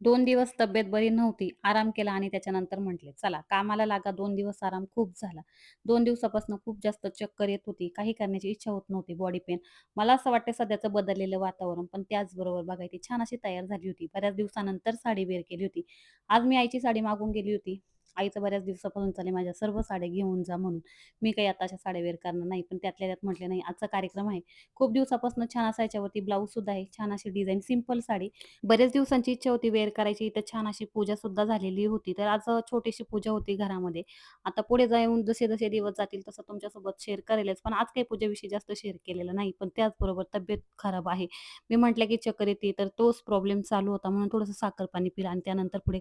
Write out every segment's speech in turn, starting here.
2 दिवस तब्येत बरी नव्हती. आराम केला आणि त्याच्यानंतर म्हटले, "चला कामाला लागा." 2 दिवस आराम खूप झाला. 2 दिवसापासून खूप जास्त चक्कर येत होती. काही करण्याची इच्छा होत नव्हती. Body pain. मला असं वाटतं सध्याचं बदललेलं वातावरण, पण त्याचबरोबर बघा ती छान अशी तयार झाली होती. बऱ्याच दिवसानंतर साडी वेअर केली होती. आज मी आईची साडी मागून गेली होती. आईचं बऱ्याच दिवसापासून चालले माझ्या सर्व साड्या घेऊन जा म्हणून. मी काही आता अशा साड्या वेअर करणार नाही. पण त्यातल्या त्यात म्हटले, "नाही, आजचा कार्यक्रम आहे." खूप दिवसापासून छान असा याच्यावरती ब्लाउजसुद्धा आहे. छान अशी डिझाइन, सिंपल साडी. बऱ्याच दिवसांची इच्छा होती वेअर करायची. तर छान अशी पूजा सुद्धा झालेली होती. तर आज छोटीशी पूजा होती घरामध्ये. आता पुढे जाऊन जसे-जसे दिवस जातील तसं तुमच्यासोबत शेअर करेलच. पण आज काही पूजेविषयी जास्त शेअर केलेलं नाही. पण त्याचबरोबर तब्येत खराब आहे. मी म्हटलं की चक्कर येते, तर तोच प्रॉब्लेम चालू होता म्हणून थोडंसं साखर पाणी पिलं आणि त्यानंतर पुढे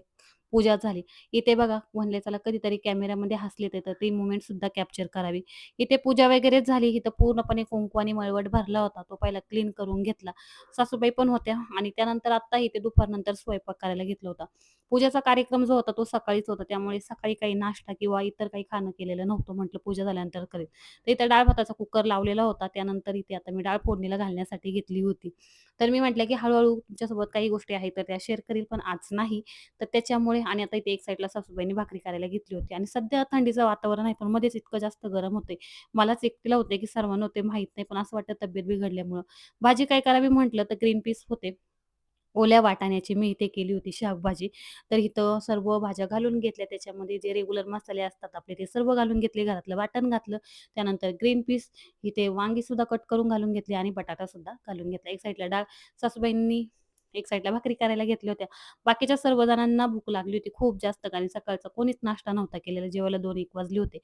पूजा झाली. इथे बघा म्हणले चला कधीतरी कॅमेऱ्यामध्ये हसले तर ती मोमेंट सुद्धा कॅप्चर करावी. इथे पूजा वगैरे झाली. इथं पूर्णपणे कुंकू आणि मळवट भरला होता. तो पहिला क्लीन करून घेतला. सासूबाई पण होत्या आणि त्यानंतर आत्ता इथे दुपारनंतर स्वयंपाक करायला घेतला होता. पूजेचा कार्यक्रम जो होता तो सकाळीच होता. त्यामुळे सकाळी काही नाश्ता किंवा इतर काही खाणं केलेलं नव्हतं. म्हटलं पूजा झाल्यानंतर करेल. तर इथे डाळ-भाताचा कुकर लावलेला होता. त्यानंतर इथे आता मी डाळ फोडणीला घालण्यासाठी घेतली होती. तर मी म्हटलं, की हळू तुमच्यासोबत काही गोष्टी आहेत तर त्या शेअर करील, पण आज नाही. तर त्याच्यामुळे आणि आता इथे एक साईडला सासूबाईंनी भाकरी करायला घेतली होती आणि सध्या थंडीचं वातावरण आहे, पण मध्येच इतकं जास्त गरम होतंय. मलाच एकटीला होते, की सर्वांना होते माहीत नाही, पण असं वाटतं तब्येत बिघडल्यामुळं. भाजी काय करावी म्हटलं तर ग्रीन पीस होते. ओल्या वाटाण्याची मी इथे केली होती शाकभाजी. तर इथं सर्व भाज्या घालून घेतल्या. त्याच्यामध्ये जे रेग्युलर मसाले असतात आपले ते सर्व घालून घेतले. घरातलं वाटण घातलं. त्यानंतर ग्रीन पीस, इथे वांगीसुद्धा कट करून घालून घेतली आणि बटाटासुद्धा घालून घेतला. एक साईडला डाळ सासूबाईंनी एक साईडला भाकरी करायला घेतल्या होत्या. बाकीच्या सर्व जणांना भूक लागली होती खूप जास्त, कारण सकाळचा कोणीच नाश्ता नव्हता केलेला. जेवायला 2-1 वाजले होते.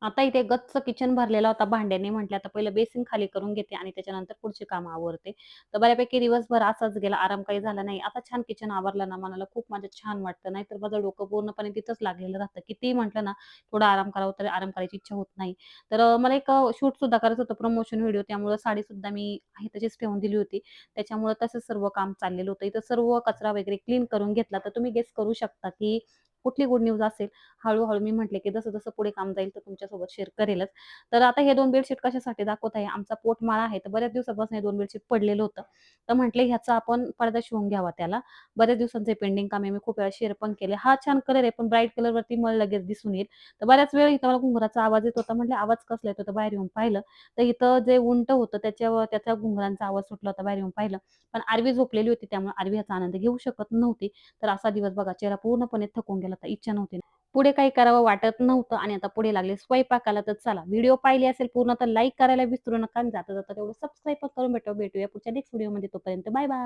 आता इथे गच्च किचन भरलेला होता भांड्याने. म्हटलं आता पहिलं बेसिन खाली करून घेते आणि त्याच्यानंतर पुढची कामं आवरते. तर बऱ्यापैकी दिवसभर असाच गेला. आराम काही झाला नाही. आता छान किचन आवरलं ना, मनाला खूप माझं छान वाटतं. नाहीतर माझं डोकं पूर्णपणे तिथंच लागलेलं राहतं. कितीही म्हटलं ना, थोडा आराम करावा, तरी आराम करायची इच्छा होत नाही. तर मला एक शूटसुद्धा करायचं होतं प्रमोशन व्हिडिओ. त्यामुळं साडीसुद्धा मी आहे तशीच ठेवून दिली होती. त्याच्यामुळं तसंच सर्व काम चाललेलं होतं. इथं सर्व कचरा वगैरे क्लीन करून घेतला. तर तुम्ही गेस करू शकता, की कुठली गुड न्यूज असेल. हळू मी म्हटले, की जसं-जसं पुढे काम जाईल तर तुमच्यासोबत शेअर करेलच. तर आता हे 2 बेडशीट कशासाठी दाखवत आहे, आमचा पोटमाळा आहे. तर बऱ्याच दिवसापासून हे 2 बेडशीट पडलेलं होतं. तर म्हटले ह्याचा आपण पडदा शिवून घ्यावा त्याला. बऱ्याच दिवसांचं पेंडिंग काम आहे. मी खूप वेळा शेअर पण केले. हा छान कलर आहे, पण ब्राईट कलरवरती मळ लगेच दिसून येईल. तर बऱ्याच वेळ इथं मला घुंगराचा आवाज येत होता. म्हटले आवाज कसला येत होता? बाहेर येऊन पाहिलं, तर इथं जे उंट होतं त्याच्यावर त्याचा घुंगरांचा आवाज सुटला होता. बाहेर येऊन पाहिलं. पण आरवी झोपलेली होती, त्यामुळे आरवी ह्याचा आनंद घेऊ शकत नव्हती. तर असा दिवस बघा, चेहरा पूर्णपणे थकून गेला होता. इच्छा नव्हती. पुढे काही करावं वाटत नव्हतं आणि आता पुढे लागले स्वयंपाकाला. तर चला व्हिडिओ पाहिली असेल पूर्ण तर लाईक करायला विसरू नका आणि जाता-जाता तेवढं सबस्क्राईब पण करून भेटूया पुढच्या नेक्स्ट व्हिडिओमध्ये. तोपर्यंत बाय बाय.